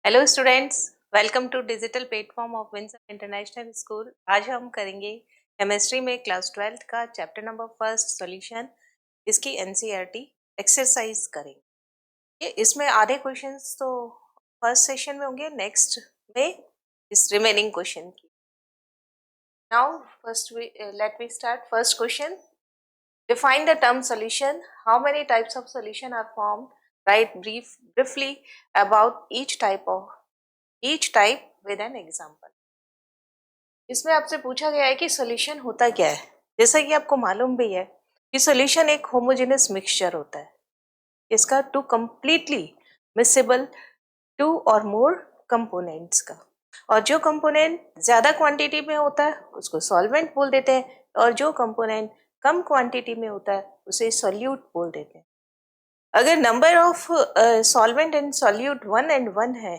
Hello students, welcome to digital platform of Vinson international school. आज हम करेंगे chemistry में क्लास 12th का चैप्टर नंबर फर्स्ट सॉल्यूशन। इसकी एनसीईआरटी एक्सरसाइज करेंगे। इसमें आधे क्वेश्चंस तो फर्स्ट सेशन में होंगे, नेक्स्ट में इस रिमेनिंग क्वेश्चन की। Now first let me start. First question, define the term solution. How many types of solution are formed? Write briefly about each type with an example. इसमें आपसे पूछा गया है कि सॉल्यूशन होता क्या है। जैसा कि आपको मालूम भी है कि सॉल्यूशन एक होमोजेनस मिक्सचर होता है। इसका टू कंप्लीटली मिक्सेबल टू और मोर कंपोनेंट्स का, और जो कंपोनेंट ज्यादा क्वांटिटी में होता है उसको सॉल्वेंट बोल देते हैं, और जो कंपोनेंट कम क्वांटिटी में होता है उसे सॉल्यूट बोल देते हैं। अगर number of solvent and solute 1 and 1 है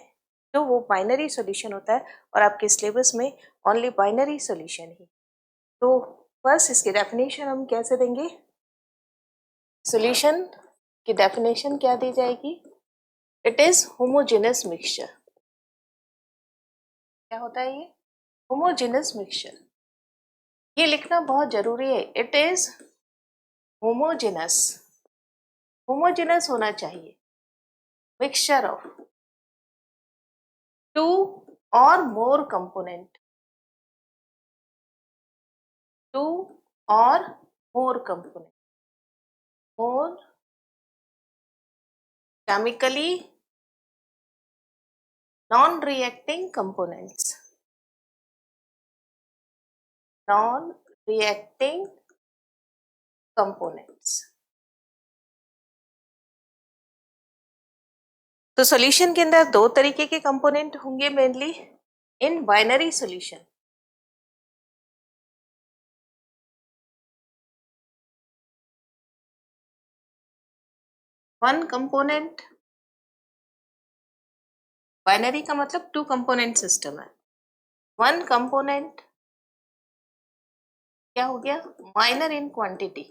तो वो बाइनरी सॉल्यूशन होता है, और आपके सिलेबस में ओनली बाइनरी सॉल्यूशन ही। तो फर्स्ट इसकी डेफिनेशन हम कैसे देंगे? सॉल्यूशन की डेफिनेशन क्या दी जाएगी? It is homogeneous mixture. क्या होता है ये? Homogeneous mixture. ये लिखना बहुत जरूरी है। It is homogeneous. होमोजेनस होना चाहिए। मिक्सचर ऑफ टू और मोर कंपोनेंट, टू और more component, more chemically non-reacting components, non-reacting components। तो सॉल्यूशन के अंदर दो तरीके के कंपोनेंट होंगे mainly in binary solution. One component, binary का मतलब टू कंपोनेंट सिस्टम है। वन कंपोनेंट क्या हो गया? Minor in quantity.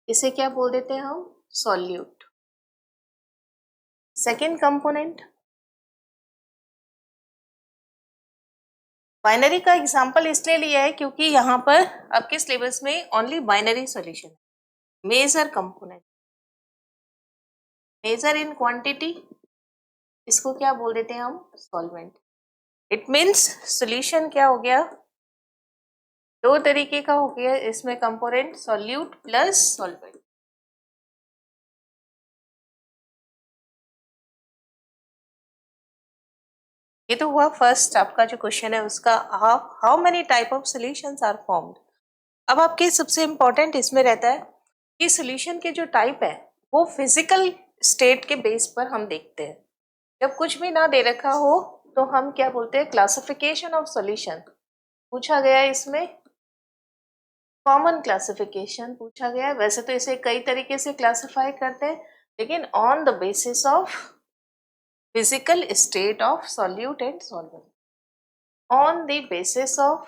इसे क्या बोल देते हैं हम? सॉल्यूट। सेकेंड कंपोनेंट, बाइनरी का एग्जांपल इसलिए लिया है क्योंकि यहाँ पर आपके सिलेबस में ओनली बाइनरी सॉल्यूशन है। Major component, measure in quantity, इसको क्या बोल देते हैं हम? सॉल्वेंट। इट मीन्स सॉल्यूशन क्या हो गया? दो तरीके का हो गया इसमें कंपोनेंट, सॉल्यूट प्लस सॉल्वेंट। ये तो हुआ फर्स्ट आपका जो क्वेश्चन है उसका, how many type of solutions are formed. अब आपके सबसे इंपॉर्टेंट इसमें रहता है कि सॉल्यूशन के जो टाइप है वो फिजिकल स्टेट के बेस पर हम देखते हैं। जब कुछ भी ना दे रखा हो तो हम क्या बोलते हैं? क्लासिफिकेशन ऑफ सॉल्यूशन पूछा गया है। इसमें कॉमन क्लासिफिकेशन पूछा गया है। वैसे तो इसे कई तरीके से क्लासिफाई करते हैं, लेकिन on the basis of physical state of solute and solvent, on the basis of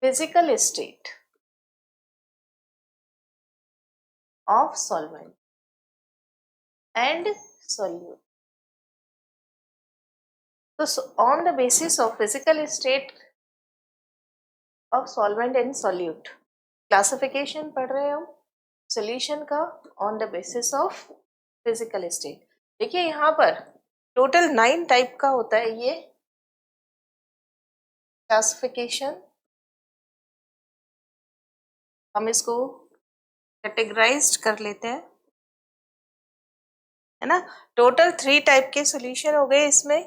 physical state of solvent and solute. So on the basis of physical state of solvent and solute, classification पढ़ रहे हैं हम solution का on the basis of physical state। देखिए यहाँ पर total 9 type का होता है ये क्लासिफिकेशन। हम इसको कैटेगराइज कर लेते हैं, है ना। टोटल 3 टाइप के सॉल्यूशन हो गए इसमें।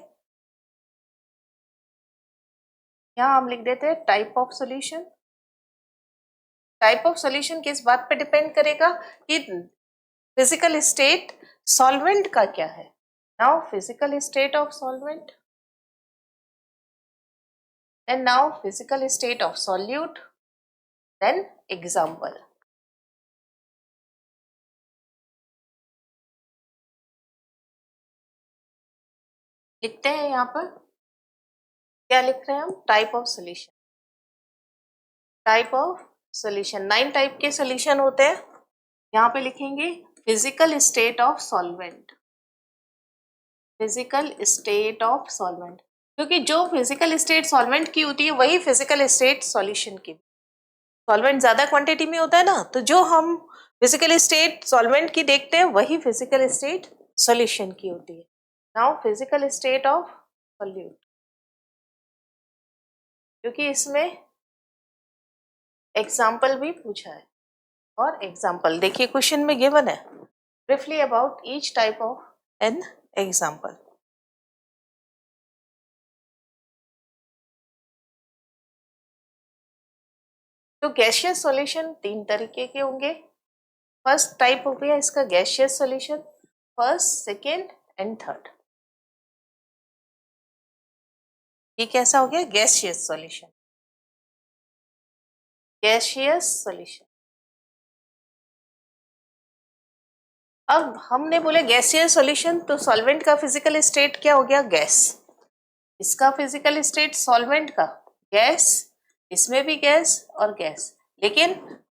यहाँ हम लिख देते हैं type of solution. Type of solution किस बात पे डिपेंड करेगा? कि फिजिकल स्टेट सॉल्वेंट का क्या है। Now physical state of solvent and now physical state of solute, then example. लिखते हैं यहाँ पर क्या लिख रहे हैं हम? Type of solution. Type of solution 9 type के सॉल्यूशन होते हैं। यहाँ पे लिखेंगे physical state of solvent, physical state of solvent, क्योंकि जो फिजिकल स्टेट सॉल्वेंट की होती है वही फिजिकल स्टेट सॉल्यूशन की। सॉल्वेंट ज्यादा क्वांटिटी में होता है ना, तो जो हम फिजिकल स्टेट सॉल्वेंट की देखते हैं वही फिजिकल स्टेट सॉल्यूशन की होती है। Now physical state of solute, क्योंकि इसमें एग्जाम्पल भी पूछा है, और एग्जाम्पल देखिए क्वेश्चन में गिवन है, briefly about each type of an example. तो गैसियस सॉल्यूशन तीन तरीके के होंगे। फर्स्ट टाइप हो गया इसका gaseous solution, first, second and third. ये कैसा हो गया? Gaseous solution, gaseous solution. अब हमने बोले गैसियस सॉल्यूशन, तो सॉल्वेंट का फिजिकल स्टेट क्या हो गया? गैस। इसका फिजिकल स्टेट सॉल्वेंट का गैस, इसमें भी गैस और गैस। लेकिन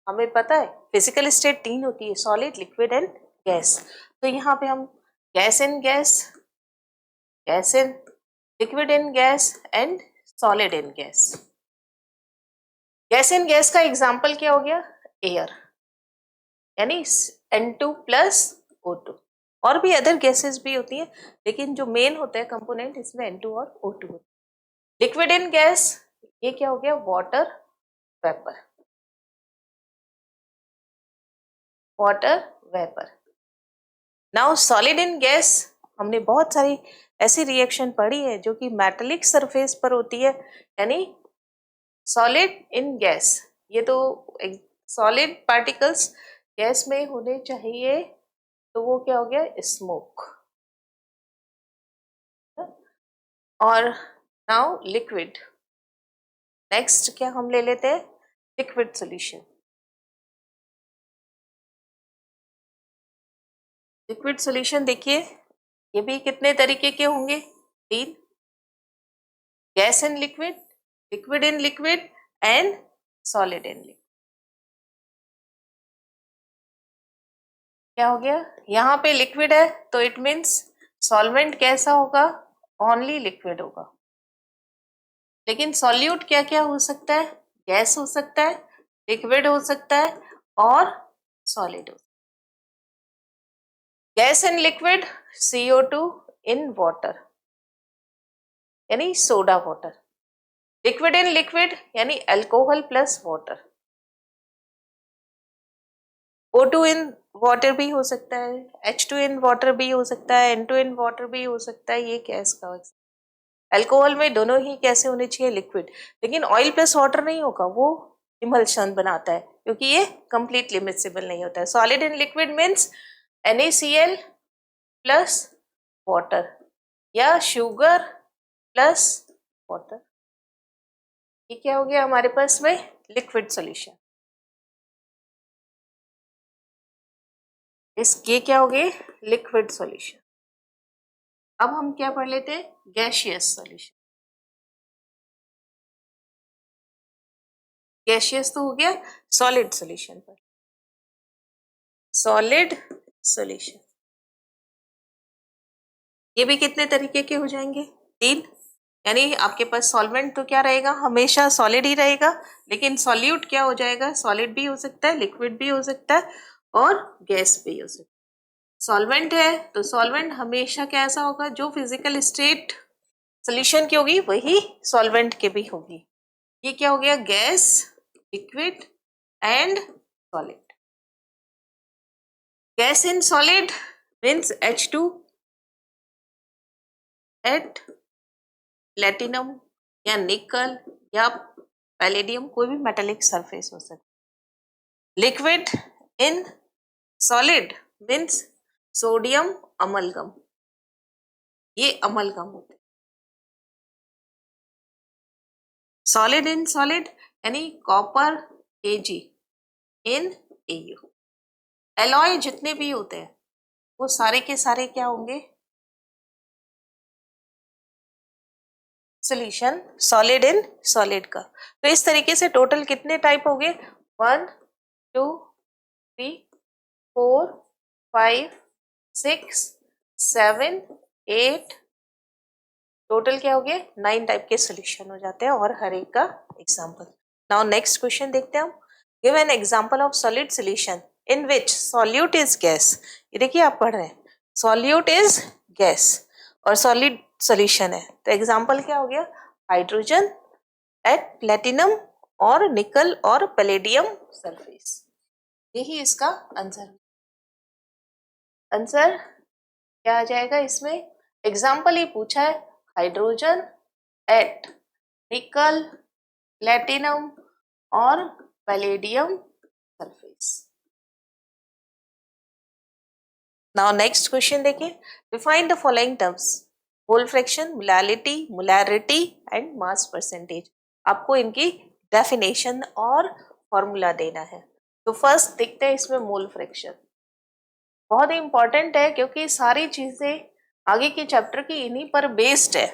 हमें पता है फिजिकल स्टेट तीन होती है, सॉलिड, लिक्विड एंड गैस। तो यहाँ पे हम gas in gas, gas in liquid in gas and solid in gas. Gas in gas का एग्जाम्पल क्या हो गया? एयर, यानी N2 प्लस O2। और भी अदर गैसेस भी होती हैं, लेकिन जो मेन होता है कंपोनेंट इसमें N2 और O2 होता है। लिक्विड इन गैस, ये क्या हो गया? Water vapour, water vapour. Now solid in gas, हमने बहुत सारी ऐसी रिएक्शन पढ़ी है जो कि मेटालिक सरफेस पर होती है, यानी सॉलिड इन गैस। ये तो सॉलिड पार्टिकल्स गैस में होने चाहिए, तो वो क्या हो गया? स्मोक। और नाउ लिक्विड, नेक्स्ट क्या हम ले लेते हैं? Liquid solution. लिक्विड सॉल्यूशन देखिए, ये भी कितने तरीके के होंगे? तीन, gas in liquid, liquid in liquid and solid in liquid. क्या हो गया? यहाँ पे लिक्विड है तो इट मीन्स सॉल्वेंट कैसा होगा? ओनली लिक्विड होगा। लेकिन सॉल्यूट क्या क्या हो सकता है? गैस हो सकता है, लिक्विड हो सकता है और सॉलिड हो सकता है। Gas in liquid, CO2 in water, यानी soda water. Liquid in liquid यानी alcohol plus water. O2 in water भी हो सकता है, H2 इन वाटर भी हो सकता है, N2 इन वाटर भी हो सकता है। ये गैस का अल्कोहल में दोनों ही कैसे होने चाहिए? लिक्विड। लेकिन ऑयल प्लस वाटर नहीं होगा, वो इमल्शन बनाता है, क्योंकि ये कंप्लीटली मिक्सेबल नहीं होता है। Solid in liquid means NaCl plus water या शुगर प्लस वाटर। ये क्या हो गया हमारे पास में? Liquid solution. इसके क्या हो गए? Liquid solution. अब हम क्या पढ़ लेते हैं? Gaseous solution. गैसियस तो हो गया सॉलिड सॉल्यूशन पर, सॉलिड सॉल्यूशन। ये भी कितने तरीके के हो जाएंगे? तीन, यानी आपके पास सॉल्वेंट तो क्या रहेगा? हमेशा सॉलिड ही रहेगा, लेकिन सॉल्यूट क्या हो जाएगा? सॉलिड भी हो सकता है, लिक्विड भी हो सकता है और गैस भी हो सकता है। सॉल्वेंट है तो सॉल्वेंट हमेशा कैसा होगा? जो फिजिकल स्टेट सोल्यूशन की होगी वही सॉल्वेंट के भी होगी। ये क्या हो गया? Gas, liquid and solid. Gas in solid means H2 at platinum या निकल या पैलेडियम, कोई भी मेटालिक सरफेस हो सकता है। Liquid in solid means sodium amalgam, ये अमलगम होते हैं। सॉलिड इन सॉलिड यानी कॉपर Ag इन Au। एलॉय जितने भी होते हैं वो सारे के सारे क्या होंगे? सॉल्यूशन सॉलिड इन सॉलिड का। तो इस तरीके से टोटल कितने टाइप हो गए? 1 2 3 4 5, 6, 7, 8, टोटल क्या हो गया 9 टाइप के सोल्यूशन हो जाते हैं और हर एक का एग्जाम्पल। नाउ नेक्स्ट क्वेश्चन देखते हैं हम। Give an example of solid solution in which solute is gas. ये देखिए आप पढ़ रहे हैं सॉल्यूट इज गैस और सॉलिड सोल्यूशन है, तो एग्जाम्पल क्या हो गया हाइड्रोजन एट प्लेटिनम और निकल और पैलेडियम सल्फेट। यही इसका आंसर आंसर क्या आ जाएगा इसमें। एग्जाम्पल ये पूछा है हाइड्रोजन एट निकल प्लेटिनम और palladium sulphate. Now next question देखिए define the following terms mole fraction molality molarity and mass percentage. आपको इनकी डेफिनेशन और फॉर्मूला देना है। तो फर्स्ट देखते हैं इसमें मोल फ्रैक्शन बहुत ही इंपॉर्टेंट है क्योंकि सारी चीजें आगे के चैप्टर की इन्हीं पर बेस्ड है।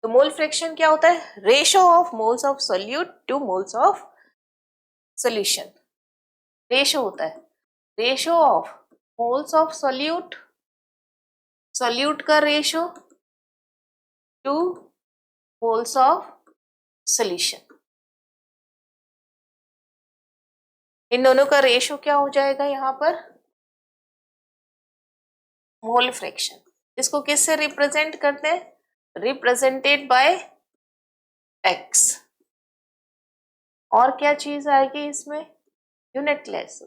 तो मोल फ्रैक्शन क्या होता है ratio of moles of solute to moles of solution. Ratio होता है ratio of moles of solute solute का ratio to moles of solution. इन दोनों का रेशो क्या हो जाएगा यहाँ पर मोल फ्रैक्शन। इसको किससे रिप्रेजेंट करते हैं रिप्रेजेंटेड बाय एक्स। और क्या चीज आएगी इसमें यूनिटलेस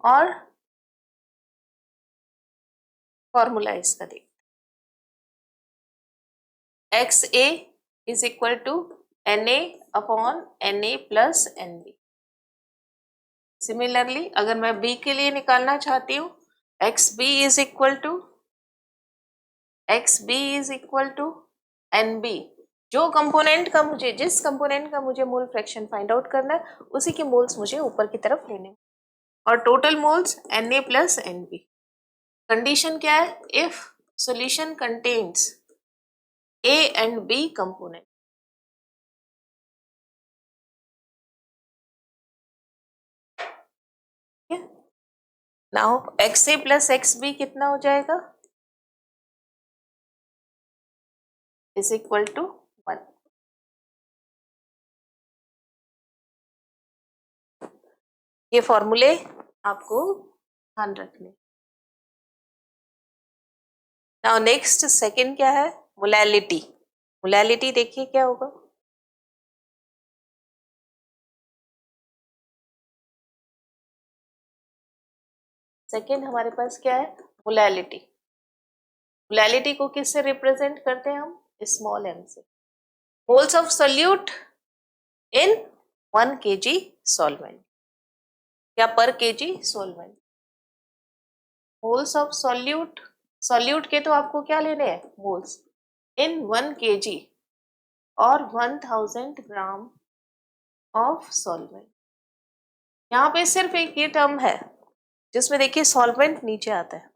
और फॉर्मूला इसका देख x A is equal to n A upon n A plus n B. Similarly अगर मैं बी के लिए निकालना चाहती हूँ x B is equal to n B. जो कंपोनेंट का मुझे जिस कंपोनेंट का मुझे मोल फ्रैक्शन फाइंड आउट करना है उसी के मोल्स मुझे ऊपर की तरफ लेने और total moles n A plus n B. Condition क्या है if solution contains A and B component. Now x A plus x B कितना हो जाएगा इज इक्वल टू 1। ये फॉर्मूले आपको ध्यान रखने। नाउ नेक्स्ट सेकंड क्या है मोलैलिटी। मोलैलिटी देखिए क्या होगा सेकंड हमारे पास क्या है मोलैलिटी। मोलैलिटी को किससे रिप्रेजेंट करते हैं हम स्मॉल एम से। Moles of solute in 1 kg solvent या पर KG solvent. Moles of solute solute के तो आपको क्या लेने हैं मोल्स इन 1 kg और 1000 ग्राम ऑफ सॉल्वेंट। यहाँ पे सिर्फ एक ये टर्म है जिसमें देखिए सॉल्वेंट नीचे आता है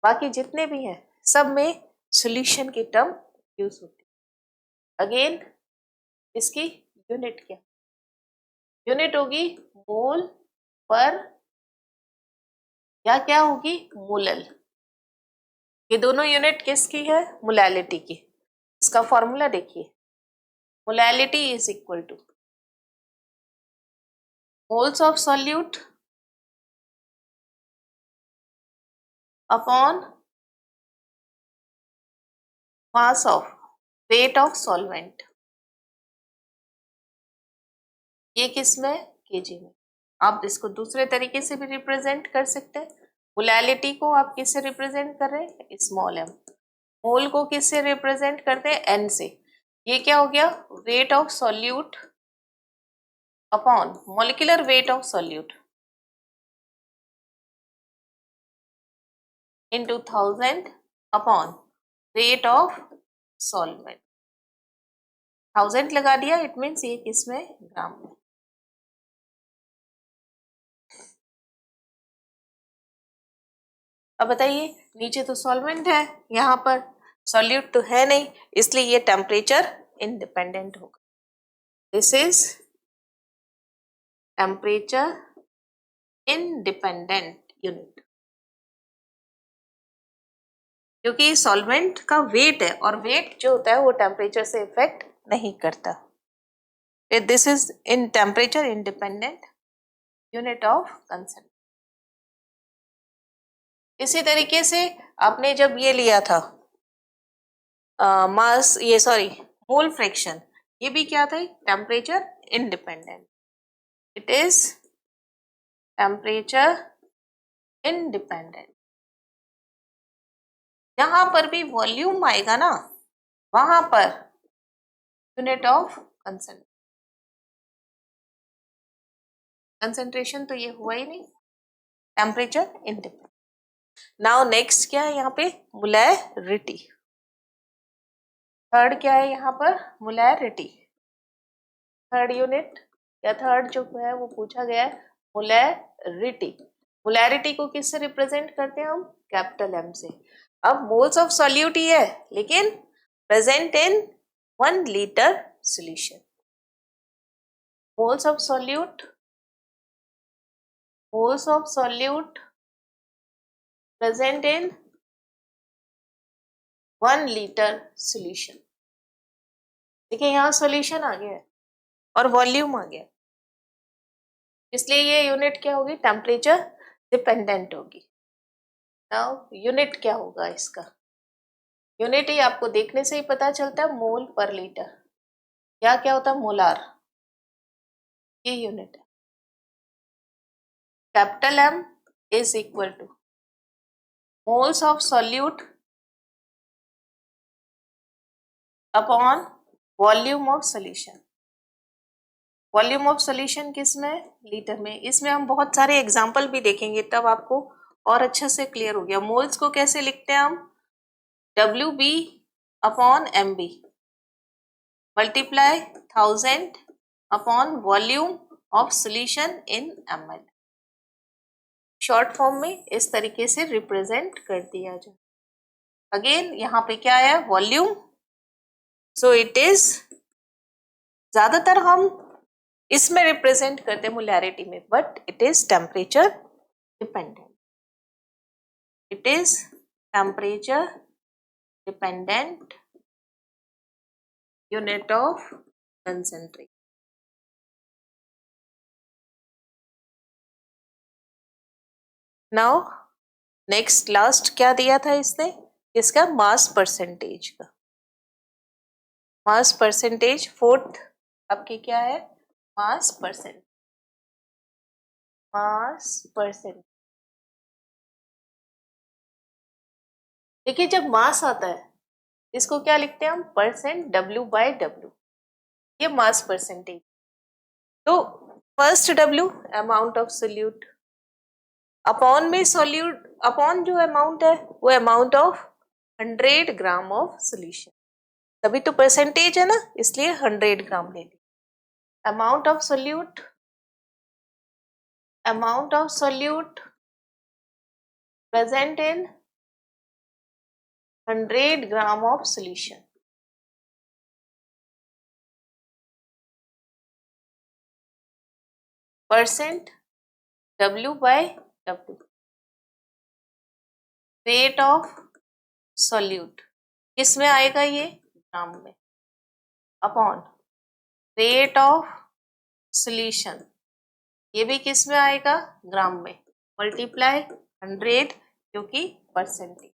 बाकी जितने भी हैं सब में सॉल्यूशन की टर्म यूज होती है। अगेन इसकी यूनिट क्या यूनिट होगी मोल पर या क्या होगी मोलल। ये दोनों यूनिट किसकी है मोलैलिटी की। इसका फॉर्मूला देखिए molality is equal to moles of solute upon mass of weight of solvent. ये किस में केजी में। आप इसको दूसरे तरीके से भी रिप्रेजेंट कर सकते हैं। मोलैलिटी को आप किससे रिप्रेजेंट कर रहे हैं स्मॉल एम। मोल को किससे रिप्रेजेंट करते हैं एन से। ये क्या हो गया weight of solute upon molecular weight of solute into 1000 upon weight of solvent. 1000 लगा दिया इट मीन्स ये किसमें ग्राम में। अब बताइए नीचे तो सॉल्वेंट है यहाँ पर सॉल्यूट तो है नहीं इसलिए ये टेम्परेचर इंडिपेंडेंट होगा। This is temperature independent unit, क्योंकि सॉल्वेंट का वेट है और वेट जो होता है वो टेम्परेचर से इफेक्ट नहीं करता। This is in temperature independent unit of concentration. इसी तरीके से आपने जब ये लिया था मास, ये सॉरी मोल फ्रैक्शन, ये भी क्या था, temperature independent. It is temperature independent. जहां पर भी वॉल्यूम आएगा ना वहां पर यूनिट ऑफ कंसंट्रेशन तो ये हुआ ही नहीं, टेम्परेचर इंडिपेंडेंट। नाउ नेक्स्ट क्या है यहाँ पे, मोलैरिटी। थर्ड क्या है यहाँ पर, मोलैरिटी। थर्ड यूनिट या थर्ड जो है वो पूछा गया है, मोलैरिटी। मोलैरिटी को किससे रिप्रेजेंट करते हैं हम, कैपिटल एम से। अब मोल्स ऑफ सॉल्यूट ही है लेकिन present in 1 litre solution. Moles of solute, moles of solute present in 1 litre solution. देखिए यहाँ सॉल्यूशन आ गया है और वॉल्यूम आ गया, इसलिए ये यूनिट क्या होगी, टेम्परेचर डिपेंडेंट होगी। नाउ यूनिट क्या होगा इसका, यूनिट ही आपको देखने से ही पता चलता है, मोल पर लीटर। या क्या होता है, मोलार, ये यूनिट है। Capital M is equal to moles of solute upon volume of solution. Volume of solution किस में, लीटर में। इसमें हम बहुत सारे एग्जाम्पल भी देखेंगे तब आपको और अच्छे से क्लियर हो गया। मोल्स को कैसे लिखते हैं हम, WB upon MB multiply 1000 upon volume of solution in ml। Short form में इस तरीके से रिप्रेजेंट कर दिया जाए। अगेन यहाँ पे क्या है, वॉल्यूम। सो इट इज, ज्यादातर हम इसमें रिप्रेजेंट करते हैं मोलैरिटी में, but it is temperature dependent. It is temperature dependent unit of concentration. Now next last क्या दिया था इसने, इसका मास परसेंटेज का। मास परसेंटेज फोर्थ आपकी क्या है, मास परसेंट, मास परसेंट। देखिए जब मास आता है इसको क्या लिखते हैं हम, परसेंट W/W, ये मास परसेंटेज। तो first W amount of solute, upon में सोल्यूट, अपॉन जो अमाउंट है वो amount of 100 gram of solution, तभी तो परसेंटेज है ना, इसलिए 100 ग्राम ले ली। Amount of solute, amount of solute present in 100 gram of solution। Percent W/W, weight of solute किस में आएगा, ये ग्राम में, अपॉन वेट ऑफ सोल्यूशन ये भी किस में आएगा, ग्राम में, मल्टीप्लाई 100 क्योंकि परसेंटेज।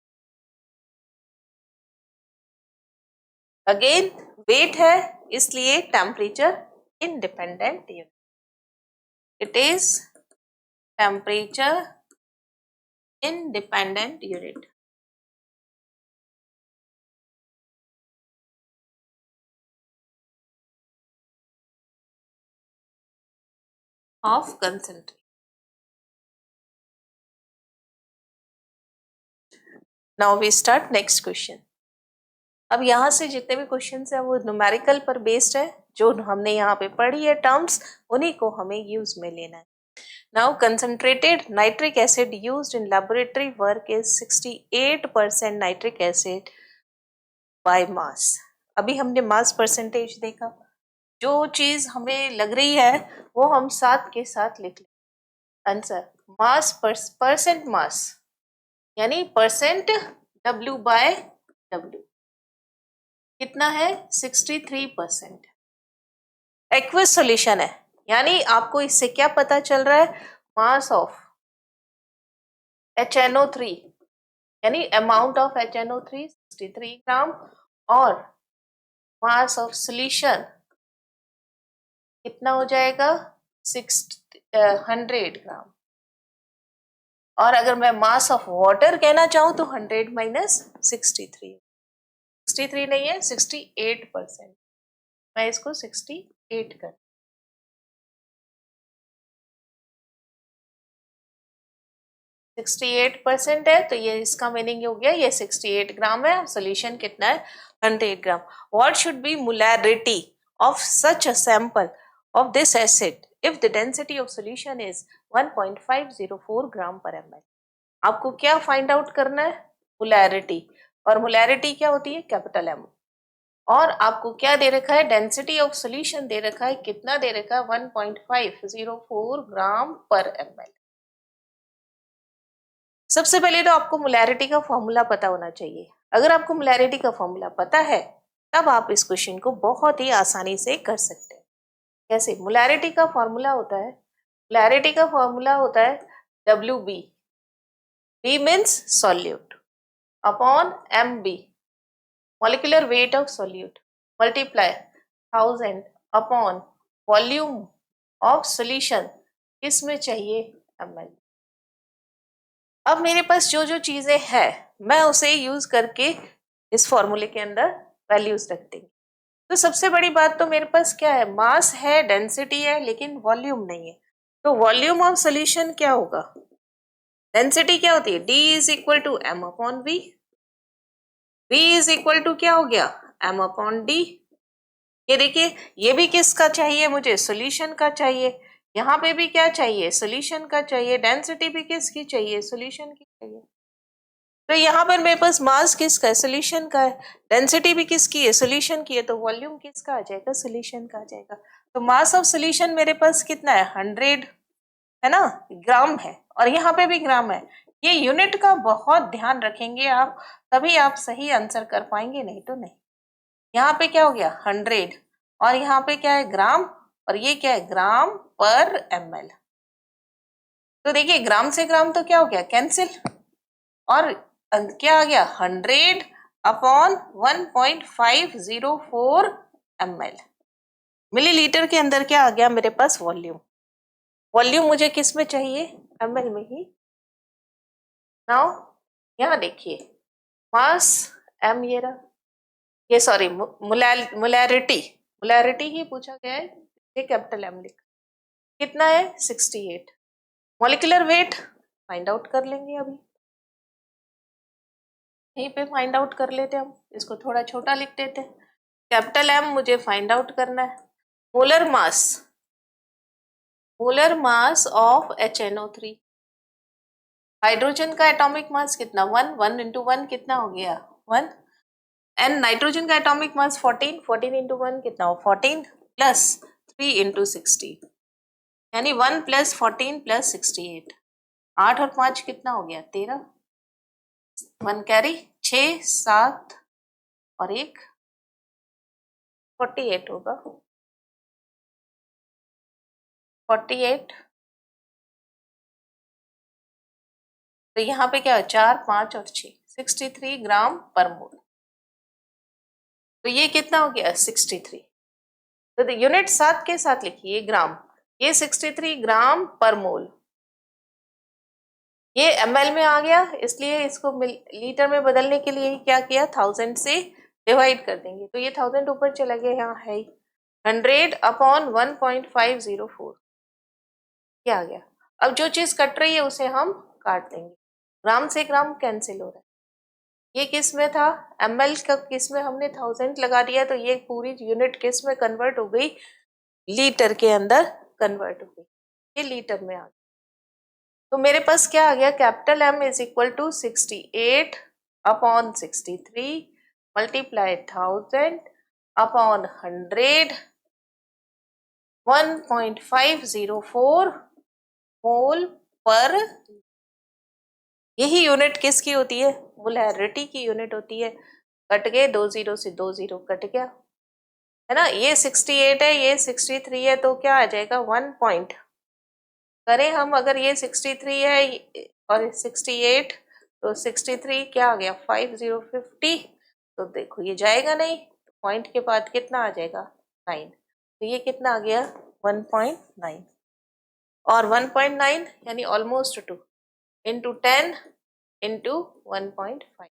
अगेन वेट है इसलिए temperature independent unit. It is temperature independent unit. Of concentration. Now we start next question. अब यहाँ से जितने भी क्वेश्चन है वो न्यूमेरिकल पर बेस्ड है, जो हमने यहाँ पे पढ़ी है टर्म्स उन्हीं को हमें यूज में लेना है। Now concentrated nitric acid used in laboratory work is 68% nitric acid by mass. अभी हमने मास परसेंटेज देखा, जो चीज हमें लग रही है वो हम साथ के साथ लिख लें। आंसर मास परसेंट मास यानी परसेंट W/W कितना है 63%। एक्वस सॉल्यूशन है यानी आपको इससे क्या पता चल रहा है, मास ऑफ HNO3 यानी अमाउंट ऑफ HNO3 63 ग्राम और मास ऑफ सॉल्यूशन कितना हो जाएगा 100 ग्राम। और अगर मैं मास ऑफ वाटर कहना चाहूं तो 100 माइनस 63 नहीं है 68%। मैं इसको 68 कर 68% है तो ये इसका मीनिंग हो गया ये 68 ग्राम है। सोल्यूशन कितना है 100 gram. What should be molarity of such a sample of this acid if the density of solution is 1.504 gram पर ml। आपको क्या फाइंड आउट करना है, मोलैरिटी। और मोलैरिटी क्या होती है, कैपिटल M। और आपको क्या दे रखा है, डेंसिटी ऑफ सोल्यूशन दे रखा है, कितना दे रखा है 1.504 ग्राम पर ml। सबसे पहले तो आपको मोलैरिटी का फॉर्मूला पता होना चाहिए। अगर आपको मोलैरिटी का फॉर्मूला पता है तब आप इस क्वेश्चन को बहुत ही आसानी से कर सकते हैं। कैसे, मोलैरिटी का फॉर्मूला होता है, मोलैरिटी का फॉर्मूला होता है WB, B means solute, upon MB molecular weight of solute, multiply 1000 upon volume of solution, किस में चाहिए ml। अब मेरे पास जो जो चीजें हैं मैं उसे यूज करके इस फॉर्मूले के अंदर वैल्यूज रख देंगे। तो सबसे बड़ी बात तो मेरे पास क्या है, मास है, डेंसिटी है, लेकिन वॉल्यूम नहीं है। तो वॉल्यूम ऑफ सॉल्यूशन क्या होगा, डेंसिटी क्या होती है D is equal to M upon V, V is equal to क्या हो गया M अपॉन D। ये देखिए ये भी किसका चाहिए, मुझे सॉल्यूशन का चाहिए। यहाँ पे भी क्या चाहिए, सॉल्यूशन का चाहिए। डेंसिटी भी किसकी चाहिए, सॉल्यूशन की चाहिए। तो यहाँ पर मेरे पास मास किसका है, सॉल्यूशन का है। डेंसिटी भी किसकी है, सॉल्यूशन की है। तो वॉल्यूम किसका आ जाएगा, सॉल्यूशन का आ जाएगा। तो मास ऑफ सॉल्यूशन मेरे पास कितना है 100 है ना, ग्राम है। और यहाँ पे भी ग्राम है। ये यूनिट का बहुत ध्यान रखेंगे आप, तभी आप सही आंसर कर पाएंगे, नहीं तो नहीं। यहाँ पे क्या हो गया 100 और यहाँ पे क्या है ग्राम, और ये क्या है ग्राम पर ml। तो देखिए ग्राम से ग्राम तो क्या हो गया कैंसिल, और क्या आ गया 100 अपॉन 1.504 ml। मिलीलीटर के अंदर क्या आ गया मेरे पास वॉल्यूम, वॉल्यूम मुझे किस में चाहिए ml में ही। नाउ यहाँ देखिए मास m ये रहा, ये सॉरी मोलैरिटी, मोलैरिटी ही पूछा गया है, ये कैपिटल M लिखा, कितना है 68। मॉलिक्यूलर वेट फाइंड आउट कर लेंगे, अभी यहीं पे फाइंड आउट कर लेते हैं हम, इसको थोड़ा छोटा लिख देते हैं। कैपिटल M मुझे फाइंड आउट करना है। Molar mass of HNO3, hydrogen का एटॉमिक मास कितना 1 इंटू 1 कितना हो गया 1, एंड नाइट्रोजन का एटॉमिक मास 14 इंटू 1 कितना हो 14 प्लस 3 इंटू 60 यानी 1 प्लस 14 प्लस 68, 8 और 5 कितना हो गया 13, 1 कैरी 6 7 और 1 48 होगा 48। तो यहाँ पे क्या है 4 5 और 6 63 ग्राम पर मोल। तो ये कितना हो गया 63। तो यूनिट साथ के साथ लिखिए ग्राम, ये 63 ग्राम पर मोल। ये ml में आ गया, इसलिए इसको लीटर में बदलने के लिए क्या किया 1000 से डिवाइड कर देंगे। तो ये 1000 ऊपर चला गया, यहाँ है 100 अपॉन 1.504 क्या आ गया। अब जो चीज कट रही है उसे हम काट देंगे, ग्राम से ग्राम कैंसिल हो रहा है। ये किस में था ml का, किस में हमने 1000 लगा दिया, तो ये पूरी यूनिट किस में कन्वर्ट हो गई, लीटर के अंदर कन्वर्ट हो गई, ये लीटर में आ गई। तो मेरे पास क्या आ गया, capital M is equal to 68 upon 63 multiply 1000 upon 100 1.504 mole पर, यही यूनिट किसकी होती है? मोलैरिटी की यूनिट होती है। कट गए 2 जीरो से 2 जीरो कट गया, है ना। ये 68 है, ये 63 है, तो क्या आ जाएगा 1 पॉइंट। करें हम, अगर ये 63 है और 68, तो 63 क्या आ गया 5050। तो देखो ये जाएगा नहीं, पॉइंट के बाद कितना आ जाएगा 9, तो ये कितना आ गया 1.9। और 1.9 यानी ऑलमोस्ट 2 इंटू 10 इंटू 1.5।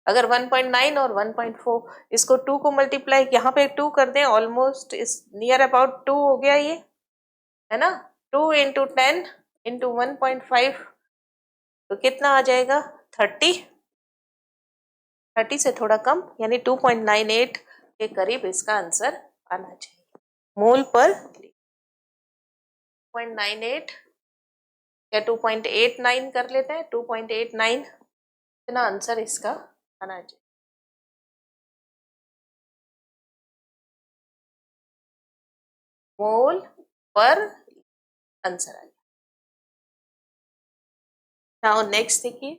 अगर 1.9 और 1.4, इसको 2 को मल्टीप्लाई यहाँ पे 2 कर दें, ऑलमोस्ट इस नियर अबाउट 2 हो गया ये, है ना। 2 इंटू 10 इंटू 1.5, तो कितना आ जाएगा 30। 30 से थोड़ा कम, यानी 2.98 के करीब इसका आंसर आना चाहिए। मोल पर 2.98 या 2.89 कर लेते हैं, 2.89 इतना आंसर इसका आना चाहिए। मोल पर आंसर आ गया। नाउ नेक्स्ट देखिए,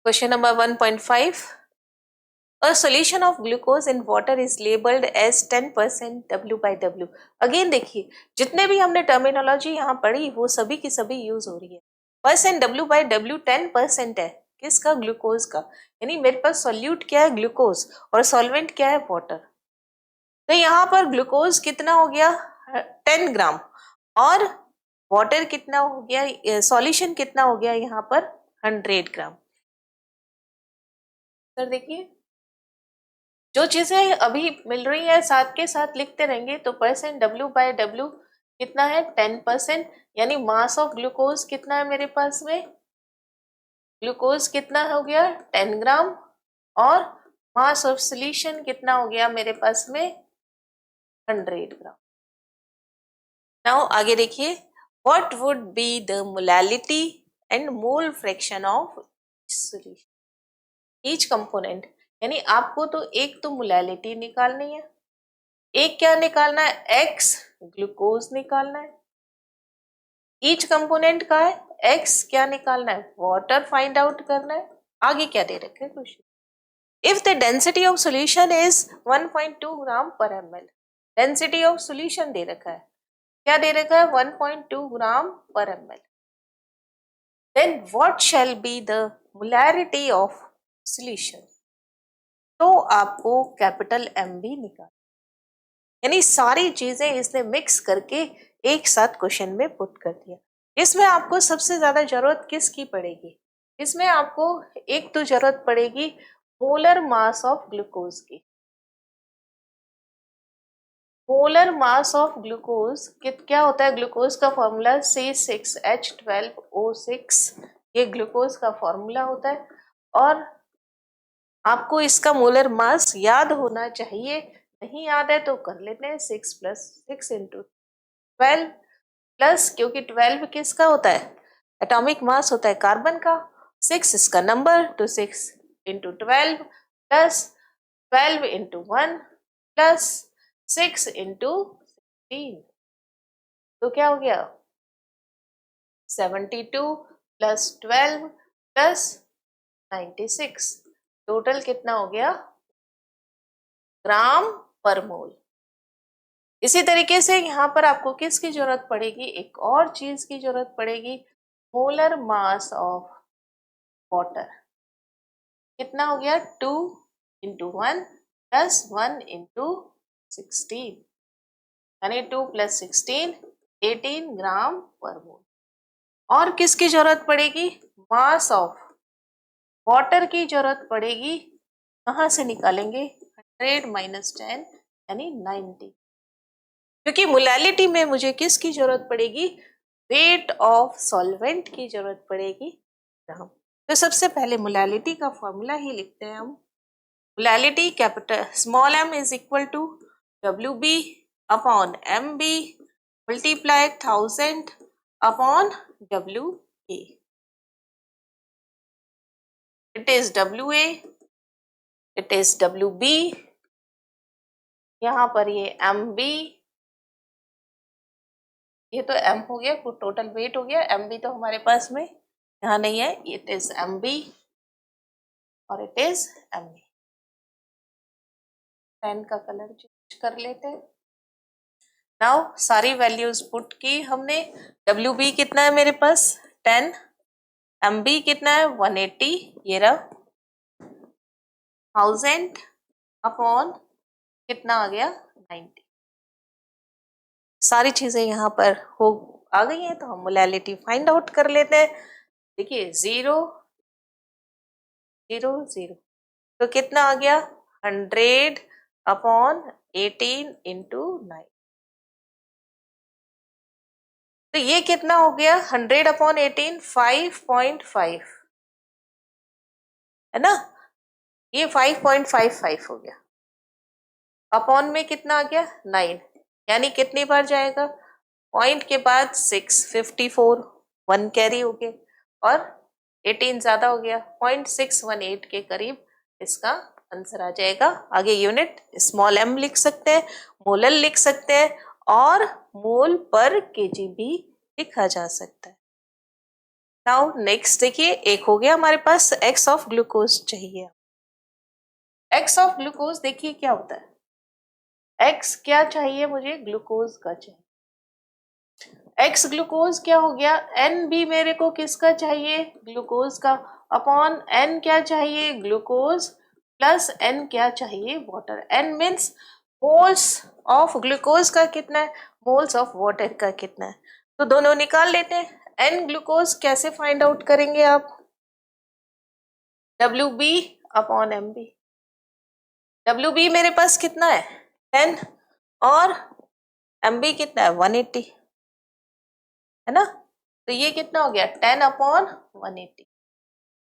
question number 1.5। A solution of glucose in water is labeled as 10% W/W। Again देखिए, जितने भी हमने टर्मिनोलॉजी यहाँ पढ़ी वो सभी की सभी यूज हो रही है। परसेंट W/W 10% है, किसका? ग्लूकोज का। यानी मेरे पास सॉल्यूट क्या है? ग्लूकोज, और सॉल्वेंट क्या है? वाटर। तो यहाँ पर ग्लूकोज कितना हो गया 10 ग्राम, और वाटर कितना हो गया, सॉल्यूशन कितना हो गया यहाँ पर 100 ग्राम। सर देखिए, जो चीजें अभी मिल रही है साथ के साथ लिखते रहेंगे, तो परसेंट W/W कितना है 10%, यानी मास ऑफ ग्लूकोज कितना है मेरे पास में? ग्लूकोज कितना हो गया 10 ग्राम, और मास ऑफ सोल्यूशन कितना हो गया मेरे पास में 100 ग्राम। नाउ आगे देखिए, what would be the molality and mole fraction of solution each component. यानी आपको तो एक तो मोलैलिटी निकालनी है, एक क्या निकालना है? एक्स ग्लूकोज निकालना है। ईच कंपोनेंट का है एक्स, क्या निकालना है? वाटर फाइंड आउट करना है। आगे क्या दे रखे हैं question? If the density of solution is 1.2 gram पर ml, डेंसिटी ऑफ सॉल्यूशन दे रखा है, क्या दे रखा है 1.2 ग्राम पर ml, then what shall be the molarity of solution. तो आपको कैपिटल एम भी निकाल, यानी सारी चीजें इसने मिक्स करके एक साथ क्वेश्चन में पुट कर दिया। इसमें आपको सबसे ज्यादा जरूरत किसकी पड़ेगी? इसमें आपको एक तो जरूरत पड़ेगी मोलर मास ऑफ ग्लूकोज की। मोलर मास ऑफ ग्लूकोज क्या होता है? ग्लूकोज का फॉर्मूला C6H12O6, ये ग्लूकोज का फॉर्मूला होता है, और आपको इसका मोलर मास याद होना चाहिए। नहीं याद है तो कर लेते हैं 6 + 6 × 12 प्लस, क्योंकि 12 किसका होता है? एटॉमिक मास होता है कार्बन का। 6 इसका नंबर, तो 6 × 12 प्लस 12 × 1 प्लस 6 × 16, तो क्या हो गया 72 प्लस 12 प्लस 96, टोटल कितना हो गया ग्राम पर मोल। इसी तरीके से यहाँ पर आपको किसकी जरूरत पड़ेगी? एक और चीज की जरूरत पड़ेगी, मोलर मास ऑफ वाटर। कितना हो गया 2 × 1 प्लस 1 × 16, यानी 2 + 16 18 ग्राम पर मोल। और किसकी जरूरत पड़ेगी? मास ऑफ वाटर की जरूरत पड़ेगी। कहाँ से निकालेंगे? 100 - 10 यानी 90, क्योंकि मोलैलिटी में मुझे किसकी जरूरत पड़ेगी? वेट ऑफ सॉल्वेंट की जरूरत पड़ेगी। तो सबसे पहले मोलैलिटी का फॉर्मूला ही लिखते हैं हम। Molality capital small m is equal to WB upon MB multiply 1000 upon WA। It is WA, it is WB, यहाँ पर ये MB ये तो m हो गया, टोटल वेट हो गया, mb तो हमारे पास में यहाँ नहीं है, इट इज mb और इट इज mb। पेन का कलर चेंज कर लेते हैं। नाउ सारी वैल्यूज पुट की हमने। WB कितना है मेरे पास 10, MB कितना है 180, ये रहा 1000 अपॉन कितना आ गया 90। सारी चीजें यहाँ पर हो आ गई हैं, तो हम मोलैलिटी फाइंड आउट कर लेते हैं। देखिए 0 0 0, तो कितना आ गया 100 अपॉन 18 इंटू 9। तो ये कितना हो गया 100 अपॉन 18 5.5 है ना, ये 5.55 हो गया। अपॉन में कितना आ गया 9, यानी कितनी बार जाएगा, पॉइंट के बाद 6 54 1 कैरी हो गया और 18 ज्यादा हो गया 0.618 के करीब इसका आंसर आ जाएगा। आगे यूनिट स्मॉल m लिख सकते हैं, मोलल लिख सकते हैं और मोल पर केजी भी लिखा जा सकता है। नाउ नेक्स्ट देखिए, एक हो गया हमारे पास x ऑफ ग्लूकोज चाहिए। x ऑफ ग्लूकोज देखिए क्या होता है, x क्या चाहिए मुझे, ग्लूकोज का चाहिए। x ग्लूकोज क्या हो गया, n भी मेरे को किसका चाहिए, ग्लूकोज का, अपॉन n क्या चाहिए, ग्लूकोज प्लस n क्या चाहिए, water. n means moles of glucose का कितना है, मोल्स ऑफ वाटर का कितना है, तो दोनों निकाल लेते हैं। n ग्लूकोज कैसे फाइंड आउट करेंगे आप, WB अपॉन MB। WB मेरे पास कितना है 10 और MB कितना है 180 है ना, तो ये कितना हो गया 10 अपॉन 180।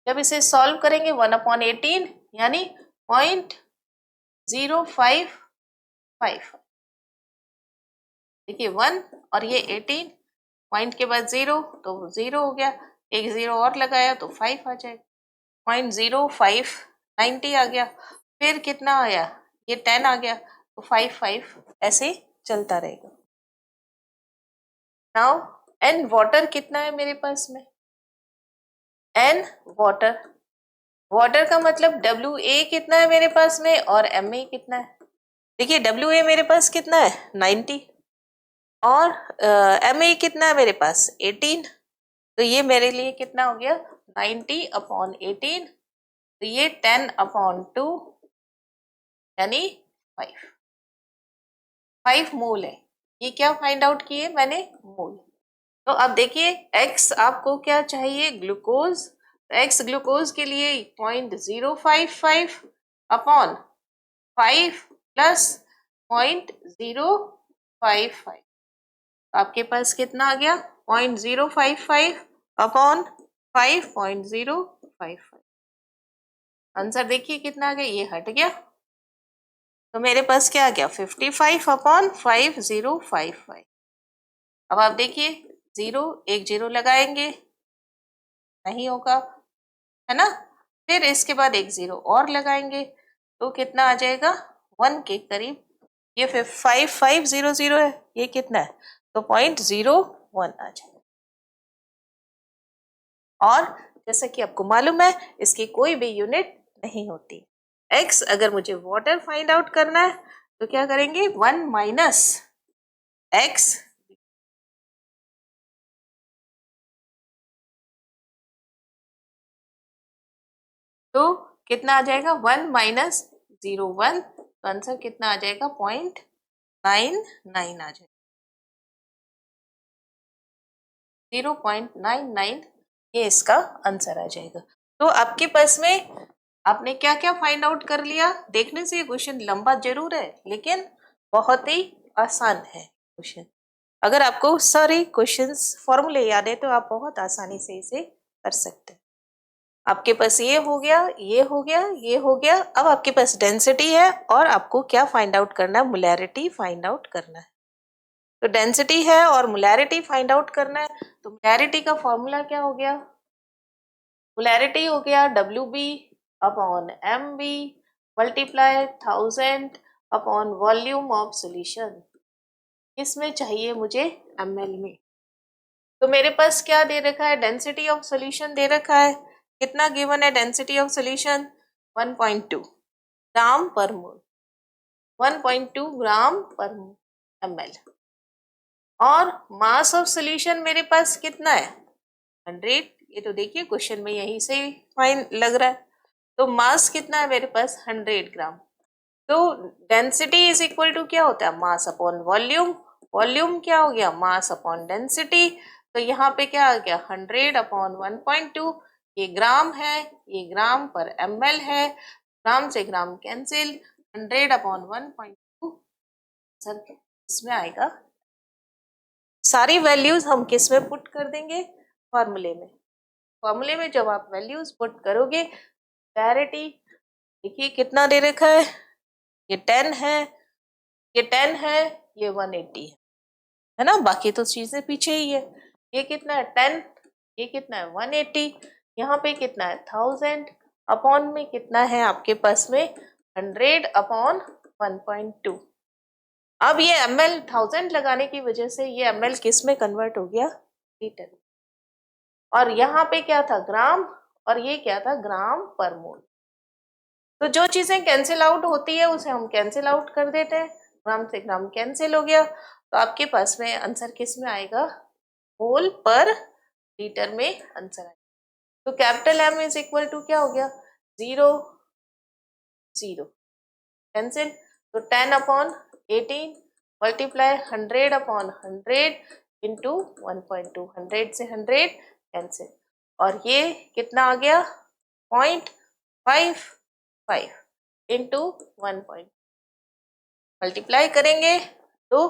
जब इसे सॉल्व करेंगे 1 अपॉन 18 यानी 0.055। देखिए 1 और ये 18, पॉइंट के बाद 0 तो 0 हो गया, एक 0 और लगाया तो 5 आ जाएगा, 0.0590 आ गया। फिर कितना आया, ये 10 आ गया तो 5 ऐसे चलता रहेगा। नाउ n वाटर कितना है मेरे पास में, n वाटर, वाटर का मतलब WA कितना है मेरे पास में और MA कितना है। देखिए WA मेरे पास कितना है 90 और MA कितना है मेरे पास 18, तो ये मेरे लिए कितना हो गया 90 अपॉन 18, तो ये 10 अपॉन 2 यानी 5 मोल है। ये क्या फाइंड आउट किए मैंने, मोल। तो अब देखिए x आपको क्या चाहिए, ग्लूकोज, x ग्लूकोज के लिए 0.055 अपॉन 5 प्लस 0.055, आपके पास कितना आ गया 0.055 अपॉन 5.055। आंसर देखिए कितना आ गया, ये हट गया तो मेरे पास क्या आ गया 55 अपॉन 5055। अब आप देखिए 0 एक 0 लगाएंगे नहीं होगा है ना, फिर इसके बाद एक 0 और लगाएंगे तो कितना आ जाएगा 1 के करीब। ये 5500 है, ये कितना है तो 0.01 आ जाएगा। और जैसा कि आपको मालूम है इसकी कोई भी यूनिट नहीं होती। x अगर मुझे वाटर फाइंड आउट करना है तो क्या करेंगे 1 माइनस x, तो कितना आ जाएगा 1 माइनस 0.1, तो आंसर कितना आ जाएगा 0.99 आ जाएगा, 0.99 ये इसका आंसर आ जाएगा। तो आपके पास में आपने क्या क्या फाइंड आउट कर लिया, देखने से ये क्वेश्चन लंबा जरूर है लेकिन बहुत ही आसान है क्वेश्चन। अगर आपको सारे क्वेश्चंस फॉर्मूले याद है तो आप बहुत आसानी से इसे कर सकते हैं। आपके पास ये हो गया, ये हो गया, ये हो गया। अब आपके पास डेंसिटी है और आपको क्या फाइंड आउट करना है, मोलैरिटी फाइंड आउट करना है। तो डेंसिटी है और मोलैरिटी फाइंड आउट करना है, तो मोलैरिटी का फॉर्मूला क्या हो गया, मोलैरिटी हो गया WB upon MB multiply 1000 upon volume of solution. किस में चाहिए मुझे, ml में। तो मेरे पास क्या दे रखा है, डेंसिटी ऑफ सॉल्यूशन दे रखा है। कितना गिवन है डेंसिटी ऑफ सॉल्यूशन, 1.2 ग्राम पर मोल, 1.2 ग्राम पर ml। और मास ऑफ सॉल्यूशन मेरे पास कितना है, 100। ये तो देखिए क्वेश्चन में यहीं से ही फाइन लग रहा है। तो मास कितना है मेरे पास, 100 ग्राम। तो डेंसिटी इज इक्वल टू क्या होता है, मास अपॉन वॉल्यूम। वॉल्यूम क्या हो गया, मास अपॉन डेंसिटी। तो यहाँ पे क्या आ गया, 100 अपॉन 1.2। ये ग्राम है, ये ग्राम पर ml है, ग्राम से ग्राम कैंसिल, 100 अपॉन 1.2 सर इसमें आएगा। सारी वैल्यूज हम किस में पुट कर देंगे, फॉर्मूले में। फॉर्मूले में जब आप वैल्यूज पुट करोगे डायरेक्टली, देखिए कितना दे रखा है, ये 10 है, ये 10 है, ये 180 है ना, बाकी तो चीजें पीछे ही है। ये कितना है 10, ये कितना है 180, यहाँ पे कितना है 1000, अपॉन में कितना है आपके पास में 100 अपॉन 1.2। अब ये ml 1000 लगाने की वजह से ये ml किस में कन्वर्ट हो गया, लीटर। और यहाँ पे क्या था, ग्राम, और ये क्या था, ग्राम पर मोल। तो जो चीजें कैंसिल आउट होती है उसे हम कैंसिल आउट कर देते हैं, ग्राम से ग्राम कैंसिल हो गया। तो आपके पास में आंसर किस में आएगा, मोल पर लीटर में आंसर आएगा। तो capital M is equal to क्या हो गया, 0 0 कैंसिल। तो 10 अपॉन 18 मल्टीप्लाई 100 अपॉन 100 इंटू 1.2, 100 से 100 कैंसिल। और ये कितना आ गया, 0.55 इंटू 1 मल्टीप्लाई करेंगे तो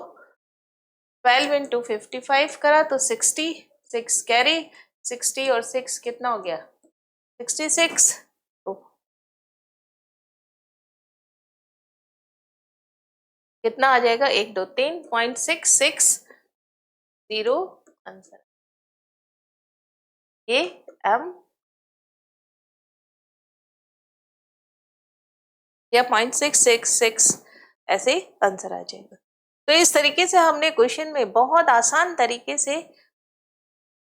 12 इंटू 55 करा तो 60, 6 कैरी, 60 और 6 कितना हो गया, 66। तो कितना आ जाएगा, 1 2 3.660 आंसर। ये m या 0.666 ऐसे आंसर आ जाएगा। तो इस तरीके से हमने क्वेश्चन में बहुत आसान तरीके से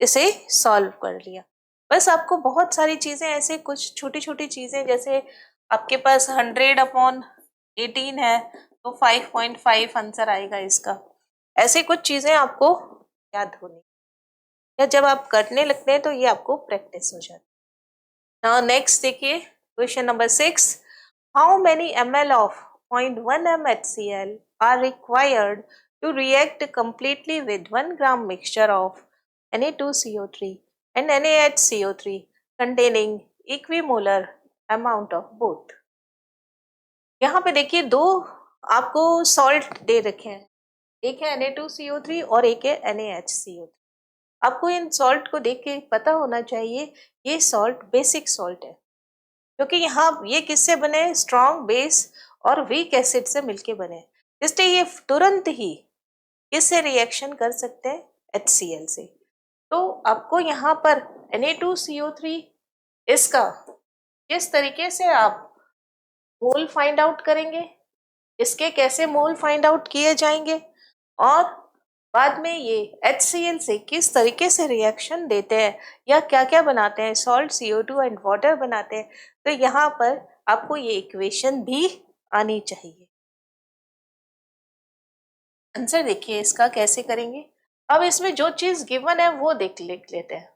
इसे सॉल्व कर लिया। बस आपको बहुत सारी चीजें ऐसे कुछ छोटी छोटी चीजें, जैसे आपके पास 100 अपॉन 18 है तो 5.5 आंसर आएगा इसका। ऐसे कुछ चीजें आपको याद होनी, या जब आप करने लगते हैं तो ये आपको प्रैक्टिस हो जाती है। नाउ नेक्स्ट देखिए question number 6, how many ml of 0.1 m HCl are required to react completely with 1 gram mixture of Na2CO3 and NaHCO3 containing equimolar amount of both। यहाँ पे देखिए दो आपको सॉल्ट दे रखे हैं, एक है Na2CO3 और एक है NaHCO3। आपको इन सॉल्ट को देख के पता होना चाहिए ये सॉल्ट बेसिक सॉल्ट है, क्योंकि यहाँ ये किससे बने, स्ट्रॉन्ग बेस और वीक एसिड से मिलके बने, इसलिए ये तुरंत ही किससे रिएक्शन कर सकते हैं, HCl से। तो आपको यहाँ पर Na2CO3 इसका किस तरीके से आप मोल फाइंड आउट करेंगे, इसके कैसे मोल फाइंड आउट किए जाएंगे, और बाद में ये HCl से किस तरीके से रिएक्शन देते हैं या क्या क्या बनाते हैं, सॉल्ट CO2 एंड वाटर बनाते हैं। तो यहाँ पर आपको ये इक्वेशन भी आनी चाहिए। आंसर देखिए इसका कैसे करेंगे। अब इसमें जो चीज गिवन है वो लिख लेते हैं।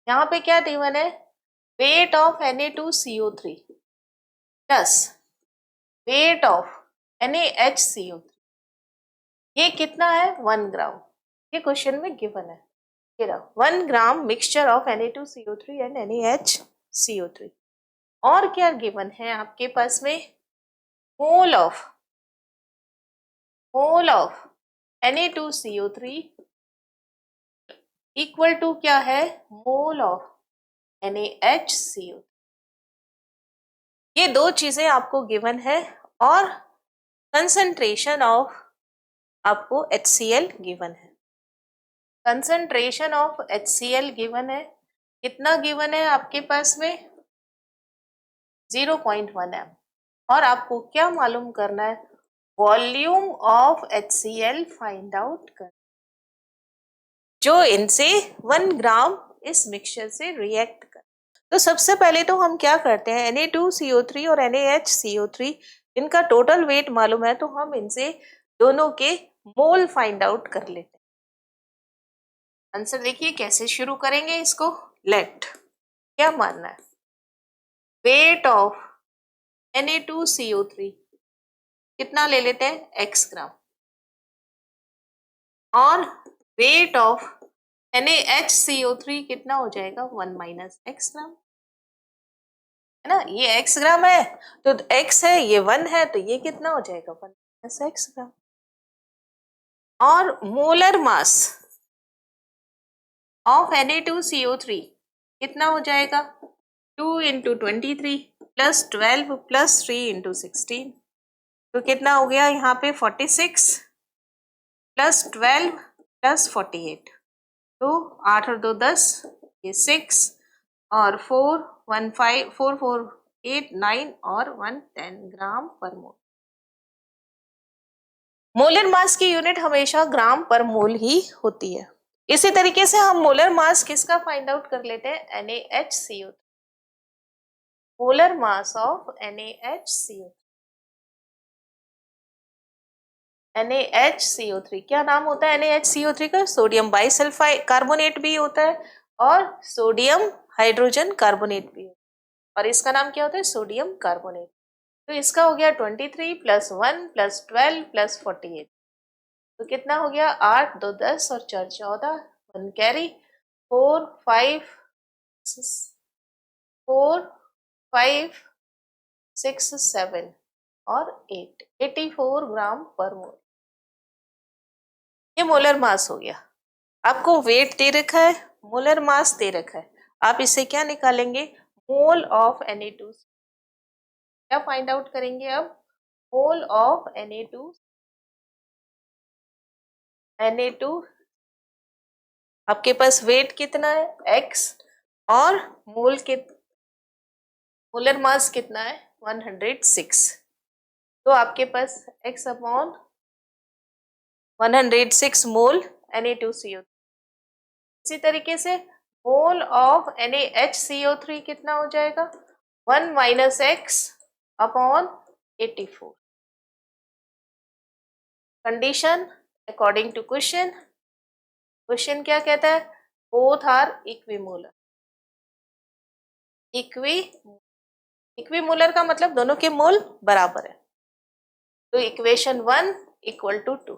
यहाँ पे क्या गिवन है, weight of Na2CO3 plus weight of NaHCO3, ये कितना है 1 ग्राम। ये क्वेश्चन में गिवन है, 1 ग्राम mixture of Na2CO3 and NaHCO3। और क्या गिवन है आपके पास में, mole of Na2CO3 equal to क्या है, मोल ऑफ NaHCO। ये दो चीजें आपको गिवन है, और कंसंट्रेशन ऑफ आपको HCl गिवन है। कंसंट्रेशन ऑफ HCl गिवन है, कितना गिवन है आपके पास में 0.1 m। और आपको क्या मालूम करना है, volume of HCl find out कर, जो इनसे 1 ग्राम इस मिक्सचर से रिएक्ट कर। तो सबसे पहले तो हम क्या करते हैं, Na2CO3 और NaHCO3 इनका टोटल वेट मालूम है, तो हम इनसे दोनों के मोल फाइंड आउट कर लेते हैं। आंसर देखिए कैसे शुरू करेंगे इसको। लेट, क्या मानना है, वेट ऑफ Na2CO3 कितना ले लेते हैं, x ग्राम, और वेट ऑफ NaHCO3 कितना हो जाएगा, 1 माइनस x ग्राम, है ना। ये x ग्राम है तो x है, ये 1 है तो ये कितना हो जाएगा, 1 माइनस x ग्राम। और मोलर मास ऑफ Na2CO3 कितना हो जाएगा, 2 इंटू 23 प्लस 12 प्लस 3 इंटू 16, तो कितना हो गया यहाँ पे 46 प्लस 12 प्लस 48, तो 8 और 2 10, ये 6 और 4 1 5 4 4 8 9 और 1 10 ग्राम पर मोल। मोलर मास की यूनिट हमेशा ग्राम पर मोल ही होती है। इसी तरीके से हम मोलर मास किसका फाइंड आउट कर लेते हैं, NaHCO3, molar mass of NaHCO3। NaHCO3 क्या नाम होता है NaHCO3 का, सोडियम बाइसल्फाइड कार्बोनेट भी होता है और सोडियम हाइड्रोजन कार्बोनेट भी होता है, और इसका नाम क्या होता है, सोडियम कार्बोनेट। तो इसका हो गया 23 प्लस 1 प्लस 12 प्लस 48, तो कितना हो गया, 8 2 10 और 4 14, 1 कैरी, 4 5 4 5 6 7 और 8 84 ग्राम पर मोल। ये मोलर मास हो गया। आपको वेट दे रखा है, मोलर मास दे रखा है, आप इससे क्या निकालेंगे, मोल ऑफ Na2, क्या फाइंड आउट करेंगे अब, मोल ऑफ Na2 आपके पास वेट कितना है x, और मोल के मोलर मास कितना है 106, तो आपके पास x अपॉन 106 मोल Na2CO। इसी तरीके से मोल ऑफ NaHCO3 कितना हो जाएगा, 1 minus x upon 84। Condition according to question, question क्या कहता है, बोथ आर इक्विमोलर। इक्विमोलर का मतलब दोनों के मोल बराबर है, तो equation 1 equal to 2,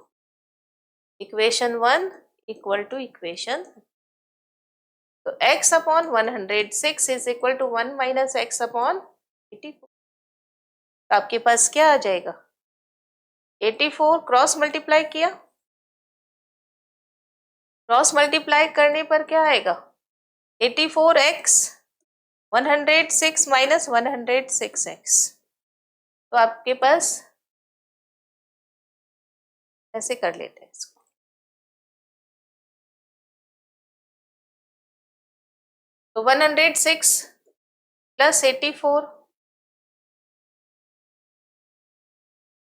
equation 1 equal to equation, तो x upon 106 is equal to 1 minus x upon 84, तो आपके पास क्या आ जाएगा, 84 क्रॉस मल्टीप्लाई किया, क्रॉस मल्टीप्लाई करने पर क्या आएगा, 84x 106 माइनस 106x, तो आपके पास ऐसे कर लेते हैं इसको, तो 106 plus 84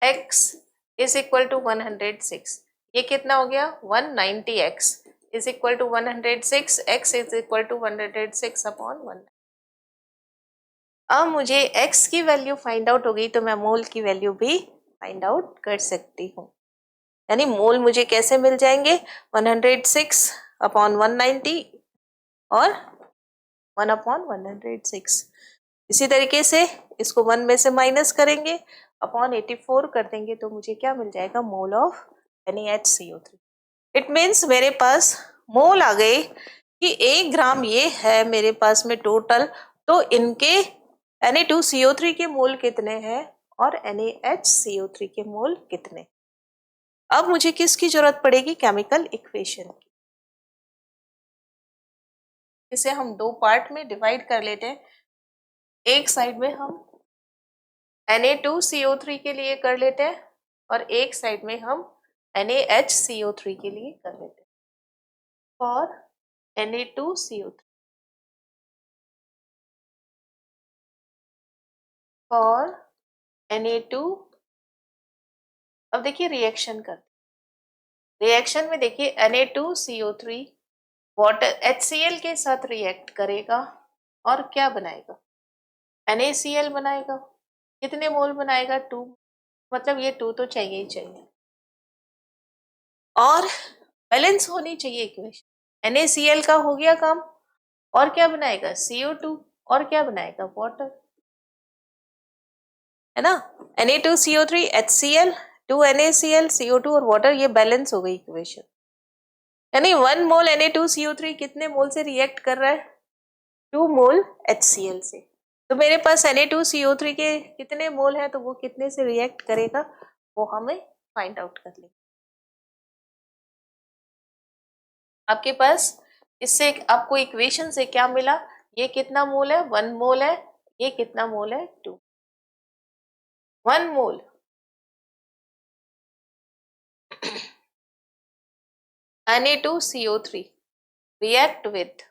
x is equal to 106, ये कितना हो गया 190x is equal to 106, x is equal to 106 upon 1। अब मुझे x की वैल्यू फाइंड आउट हो गई, तो मैं मोल की वैल्यू भी फाइंड आउट कर सकती हूँ, यानी मोल मुझे कैसे मिल जाएंगे, 106 अपॉन 190 और 1 अपॉन 106। इसी तरीके से इसको 1 में से माइनस करेंगे, अपॉन 84 कर देंगे, तो मुझे क्या मिल जाएगा, mole of NaHCO3। It means मेरे पास मोल आ गए कि 1 ग्राम ये है मेरे पास में टोटल, तो इनके Na2CO3 के मोल कितने हैं और NaHCO3 के मोल कितने। अब मुझे किसकी जरूरत पड़ेगी, केमिकल इक्वेशन की। इसे हम दो पार्ट में डिवाइड कर लेते हैं, एक साइड में हम Na2CO3 के लिए कर लेते हैं और एक साइड में हम NaHCO3 के लिए कर लेते हैं। फॉर Na2CO3, फॉर Na2 अब देखिए रिएक्शन करते, रिएक्शन में देखिए Na2CO3 वाटर HCl के साथ रिएक्ट करेगा और क्या बनाएगा, NaCl बनाएगा। कितने मोल बनाएगा, 2, मतलब ये 2 तो चाहिए ही चाहिए और बैलेंस होनी चाहिए इक्वेशन। NaCl का हो गया काम और क्या बनाएगा, CO2 और क्या बनाएगा, वाटर, है ना। Na2CO3 HCl 2 NaCl CO2 और वाटर, ये बैलेंस हो गई इक्वेशन। यानी 1 मोल Na2CO3 कितने मोल से रिएक्ट कर रहा है, 2 मोल HCl से। तो मेरे पास Na2CO3 के कितने मोल है, तो वो कितने से रिएक्ट करेगा वो हमें फाइंड आउट कर लेंगे। आपके पास इससे आपको इक्वेशन से क्या मिला, ये कितना मोल है, 1 मोल है, ये कितना मोल है, 2। 1 मोल Na2CO3 react with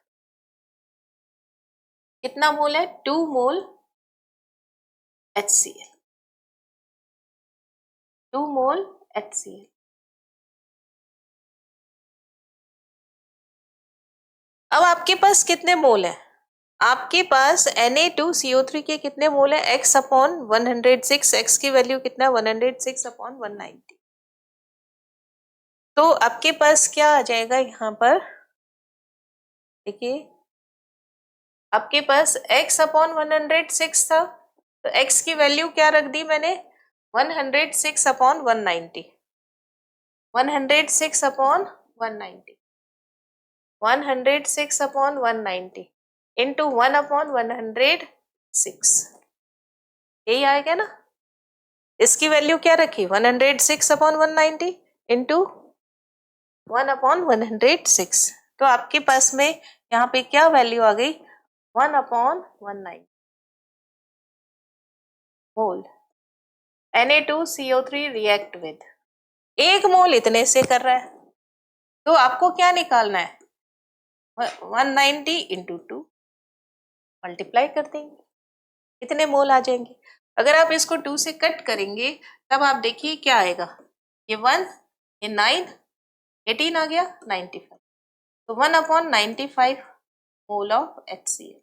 कितना मोल है, 2 मोल HCl, 2 मोल HCl। अब आपके पास कितने मोल है, आपके पास Na2CO3 के कितने मोल है, x अपॉन 106, x की वैल्यू कितना, 106 अपॉन 190। तो आपके पास क्या आ जाएगा यहाँ पर, देखिए आपके पास x अपॉन 106 था, तो x की वैल्यू क्या रख दी मैंने, 106 upon 190, 106 upon 190, 106 upon 190 into 1 upon 106, यही आएगा ना। इसकी वैल्यू क्या रखी, 106 अपॉन 190 इंटू 1 अपॉन 106। तो आपके पास में यहाँ पे क्या वैल्यू आ गई, 1 upon 190 mole Na2CO3 react with, 1 मोल इतने से कर रहा है, तो आपको क्या निकालना है, 190 इंटू 2 मल्टीप्लाई कर देंगे, कितने मोल आ जाएंगे। अगर आप इसको 2 से कट करेंगे तब आप देखिए क्या आएगा, ये 1, ये 9, 18 आ गया, 95, तो 1 अपॉन 95 मोल ऑफ HCl।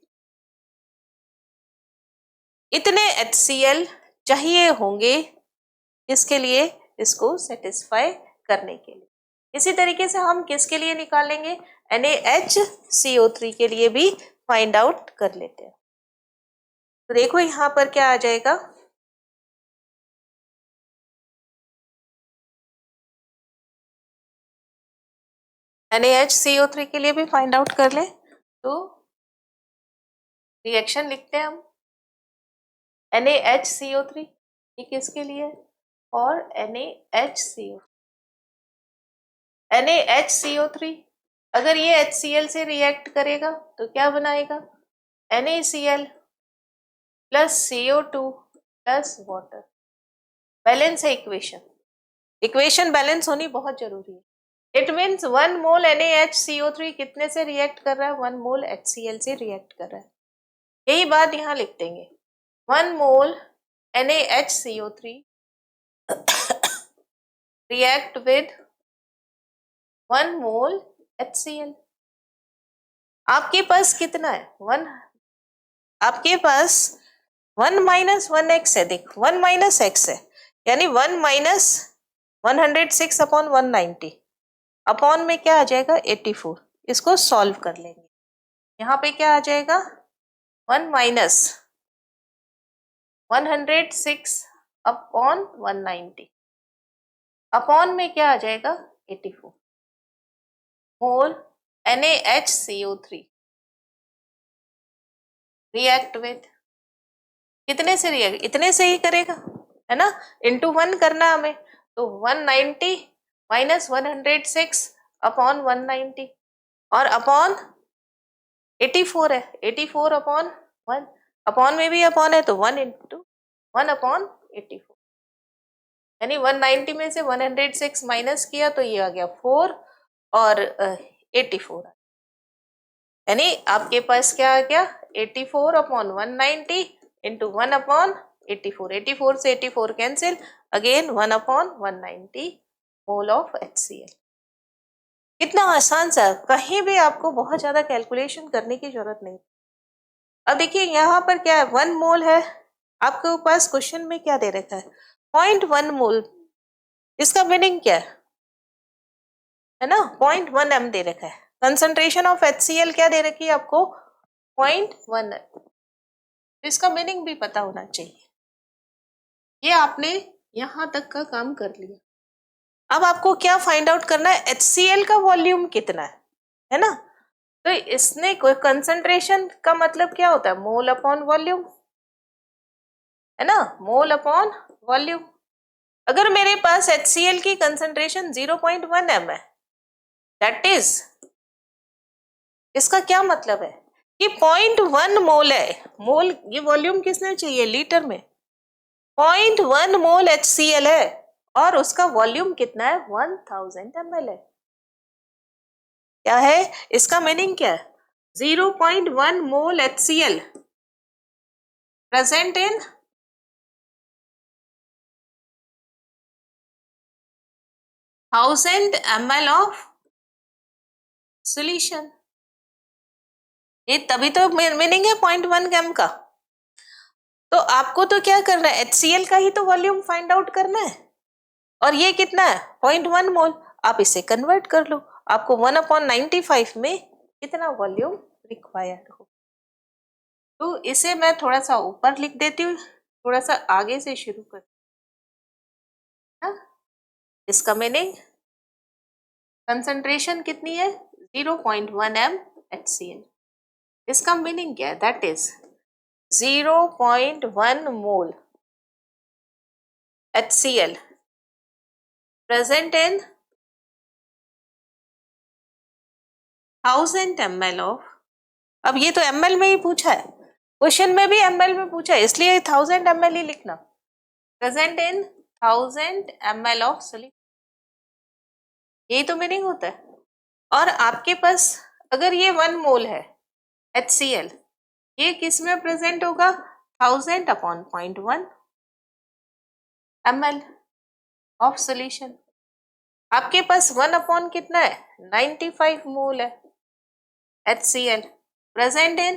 इतने HCl चाहिए होंगे किसके लिए, इसको सेटिस्फाई करने के लिए। इसी तरीके से हम किसके लिए निकालेंगे, NaHCO3 के लिए भी फाइंड आउट कर लेते हैं। तो देखो यहाँ पर क्या आ जाएगा, NaHCO3 के लिए भी फाइंड आउट कर ले, तो रिएक्शन लिखते हैं हम, NaHCO3 ये किसके लिए, और NaHCO3 अगर ये HCl से रिएक्ट करेगा तो क्या बनाएगा, NaCl plus CO2 plus water, balance है इक्वेशन, इक्वेशन बैलेंस होनी बहुत जरूरी है। इट मीन्स 1 मोल NaHCO3 कितने से रिएक्ट कर रहा है, 1 मोल HCl से रिएक्ट कर रहा है, यही बात यहाँ लिख देंगे, 1 मोल NaHCO3 react with 1 mole HCl। आपके पास कितना है, 1, आपके पास 1 माइनस 1x है, देख 1 माइनस x है, यानी 1 माइनस 106 अपॉन 190 अपॉन में क्या आ जाएगा, 84। इसको सॉल्व कर लेंगे, यहाँ पे क्या आ जाएगा, 1 माइनस 106 अपॉन 190 अपॉन में क्या आ जाएगा, 84 मोल NaHCO3 रिएक्ट विद, कितने से रिएक्ट, इतने से ही करेगा, है ना, इंटू 1 करना हमें, तो 190 माइनस 106 अपॉन 190 और अपॉन 84 है, 84 अपॉन 1, अपॉन में भी अपॉन है तो 1 इंटू 1 अपॉन 84, यानी 190 में से 106 माइनस किया तो ये आ गया 4 और 84, यानी आपके पास क्या आ गया, 84 अपॉन 190 इंटू 1 अपॉन 84, 84 से 84 cancel, again 1/190 mole of HCl। कितना आसान सा, कहीं भी आपको बहुत ज्यादा कैलकुलेशन करने की जरूरत नहीं। अब देखिए यहाँ पर क्या है, 1 मोल है, आपके पास क्वेश्चन में क्या दे रखा है 0.1 मोल, इसका मीनिंग क्या है ना, 0.1 m दे रखा है। कंसंट्रेशन ऑफ HCl क्या दे रखी है आपको 0.1 m, इसका मीनिंग भी पता होना चाहिए। ये आपने यहां तक का काम कर लिया। अब आपको क्या फाइंड आउट करना है, HCl का वॉल्यूम कितना है ना। तो इसने कंसंट्रेशन का मतलब क्या होता है, मोल अपॉन वॉल्यूम, है ना, मोल अपॉन वॉल्यूम। अगर मेरे पास HCl की कंसंट्रेशन 0.1 m है, दैट इज, इसका क्या मतलब है कि 0.1 मोल है, मोल ये वॉल्यूम किसने चाहिए लीटर में, 0.1 मोल HCl है और उसका वॉल्यूम कितना है 1000 ml है। क्या है इसका मीनिंग, क्या है 0.1 मोल HCl present in 1000 ml of solution. ये तभी तो मीनिंग है 0.1 ग्राम का। तो आपको तो क्या करना है, HCl का ही तो वॉल्यूम फाइंड आउट करना है, और ये कितना है 0.1 मोल। आप इसे कन्वर्ट कर लो, आपको 1/95 में कितना वॉल्यूम रिक्वायर्ड हो। तो इसे मैं थोड़ा सा ऊपर लिख देती हूँ, थोड़ा सा आगे से शुरू कर, इसका मीनिंग कंसंट्रेशन कितनी है 0.1 m HCl, इसका मीनिंग क्या है, that is 0.1 mole HCl present in 1000 ml of, अब ये तो ml में ही पूछा है, क्वेश्चन में भी ml में पूछा है, इसलिए 1000 ml ही लिखना, present in 1000 ml of solution, यही तो मीनिंग होता है। और आपके पास अगर ये 1 मोल है HCl, ये किस में प्रेजेंट होगा 1000/0.1 ml ऑफ सोल्यूशन। आपके पास 1 कितना है 95 मोल है HCl present in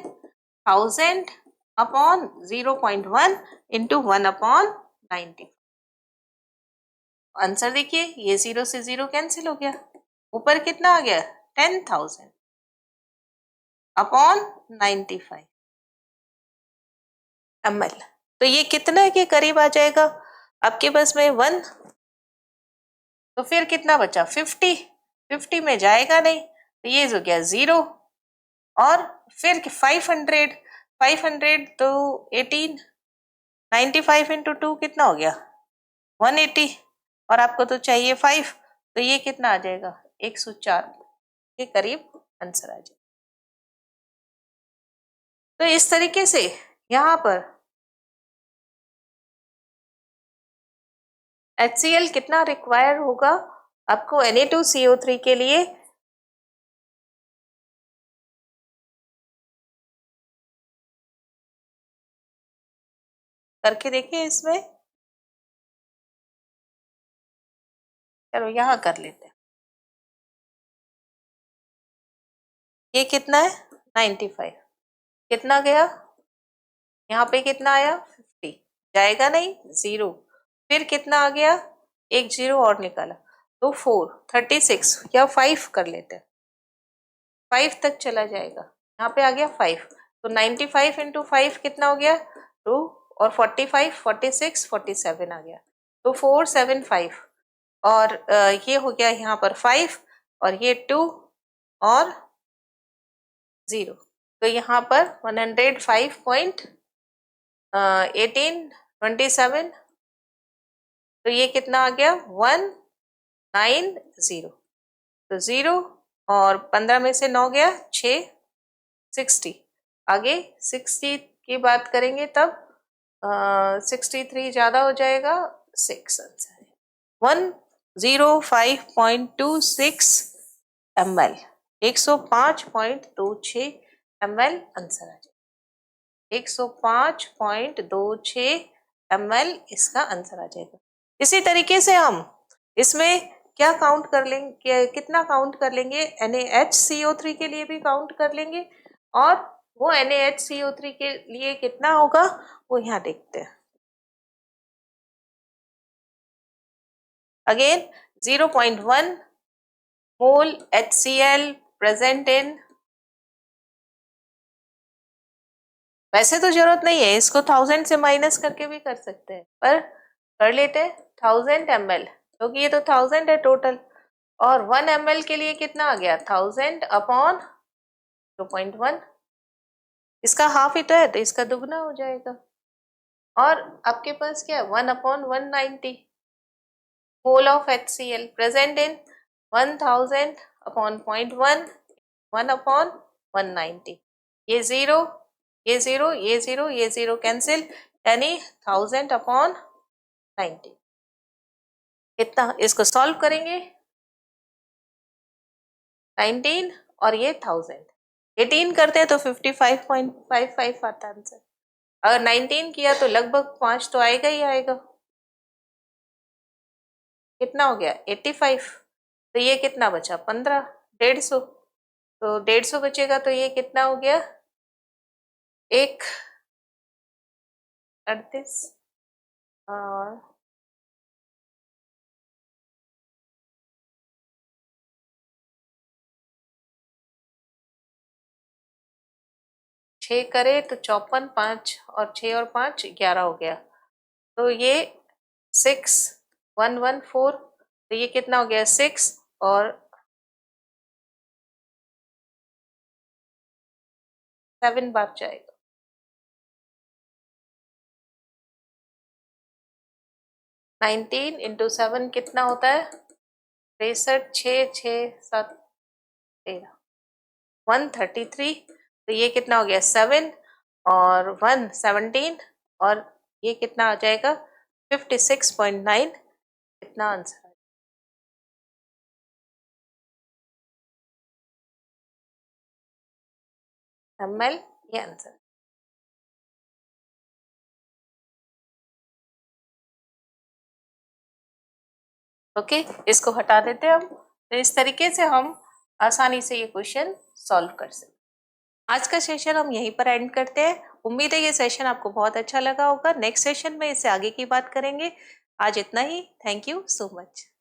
1000/0.1 into 1/90। Answer देखिए, ये 0 से 0 कैंसिल हो गया, ऊपर कितना आ गया 10,000/95 ml। तो ये कितना के करीब आ जाएगा आपके पास में 1, तो फिर कितना बचा 50 में जाएगा नहीं, तो ये हो गया 0, और फिर 500 तो 18, 95 इंटू 2 कितना हो गया 180, और आपको तो चाहिए 5, तो ये कितना आ जाएगा 104 के करीब आंसर आ जाएगा। तो इस तरीके से यहाँ पर HCl कितना रिक्वायर होगा आपको Na2CO3 के लिए, करके देखिए इसमें, चलो यहाँ कर लेते हैं। ये कितना है 95, कितना गया यहाँ पे कितना आया 50, जाएगा नहीं 0, फिर कितना आ गया एक 0 और निकाला, तो 4 36 या 5 कर लेते हैं, 5 तक चला जाएगा, यहाँ पे आ गया 5, तो 95 इंटू 5 कितना हो गया 2, और 45 46 47 आ गया, तो 475, और ये हो गया यहाँ पर 5, और ये 2 और 0, तो यहाँ पर 105.1827, तो ये कितना आ गया 190, तो 0 और 15 में से 9 गया 6, 60, आगे 60 की बात करेंगे तब 63 ज्यादा हो जाएगा 6, आंसर है 105.26 ml, 105.26 ml आंसर आ जाएगा, 105.26 ml इसका आंसर आ जाएगा। इसी तरीके से हम इसमें क्या काउंट कर लेंगे, कितना काउंट कर लेंगे, NaHCO3 के लिए भी काउंट कर लेंगे और वो NaHCO3 के लिए कितना होगा वो यहाँ देखते हैं। Again 0.1 mole HCl present in, वैसे तो जरूरत नहीं है, इसको 1000 से माइनस करके भी कर सकते हैं, पर कर लेते हैं 1000 ml, क्योंकि ये तो 1000 है टोटल, और 1 ml के लिए कितना आ गया 1000 अपॉन 0.1, इसका हाफ ही तो है तो इसका दुगना हो जाएगा। और आपके पास क्या है 1 upon 190 mole of HCl present in 1000 upon 0.1, 1 upon 190, ये जीरो, ये जीरो, ये जीरो, ये जीरो कैंसिल, यानी 1000 अपॉन 90। कितना, इसको सॉल्व करेंगे 19 और ये 1000, 18 करते हैं तो 55.55 आता है आंसर। अगर 19 किया तो लगभग 5 तो आएगा ही आएगा। कितना हो गया 85, तो ये कितना बचा 15, 150, तो 150 बचेगा, तो ये कितना हो गया 138 और 6 करे तो 54, 5 और 6 और 5 11 हो गया, तो ये 6114, तो ये कितना हो गया 6 और 7 बार जाएगा। 19 इंटू 7 कितना होता है 63, 6 6 7 13, 133, तो ये कितना हो गया 7 और 1 17 और ये कितना आ जाएगा 56.9, कितना आंसर है। ml ये आंसर। ओके, इसको हटा देते हैं हम, तो इस तरीके से हम आसानी से ये क्वेश्चन सॉल्व कर सकते हैं। आज का सेशन हम यहीं पर एंड करते हैं। उम्मीद है ये सेशन आपको बहुत अच्छा लगा होगा। नेक्स्ट सेशन में इससे आगे की बात करेंगे। आज इतना ही। Thank you so much.